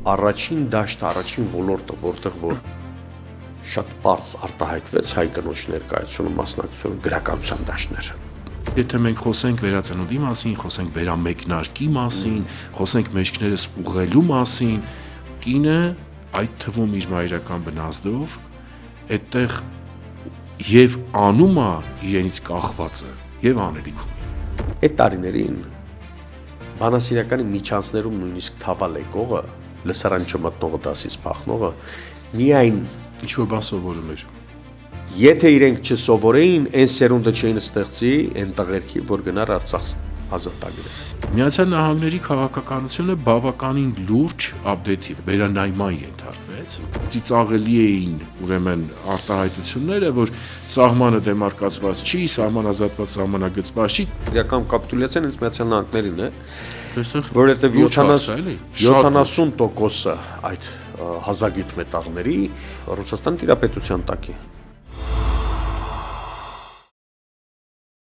առաջին դաշտը, առաջին ոլորտը, որտեղ որ շատ պարզ արտահայտվեց հայ կնոջ ներկայությունը, մասնակցությունը գրականության դաշտներ։ Եթե մենք խոսենք վերածնունդի մասին, խոսենք վերամեկնարկի մասին, խոսենք մեջքներս ուղղելու մասին, կինը այդ թվում իր մայրական բնազդով այդտեղ եւ անում է իրենից կախվածը եւ անելիք ունի։ Այդ տարիներին բանասիրականի միջանցներում նույնիսկ թավալ եկողը, լսարան չմտնողը, դասից փախնողը միայն ինչ-որ բան սովորում էր։ Եթե իրենք չսովորեին, այն սերունդը չէին ստեղծի այն տղերքի, որ գնար Արցախ ազատագրեր։ Միացյալ Նահանգների քաղաքականությունը բավականին լուրջ update-ի վերանայման ենթարկվեց։ Ծիծաղելի էին ուրեմն արտահայտությունները, որ սահմանը դեմարկացված չի, սահմանազատված սահմանագծված չի։ Իրական կապիտուլյացիան հենց Միացյալ Նահանգներին է, Այստեղ որովհետև 70% այդ հազագյուտ մետաղների Ռուսաստանի տիրապետության տակ է։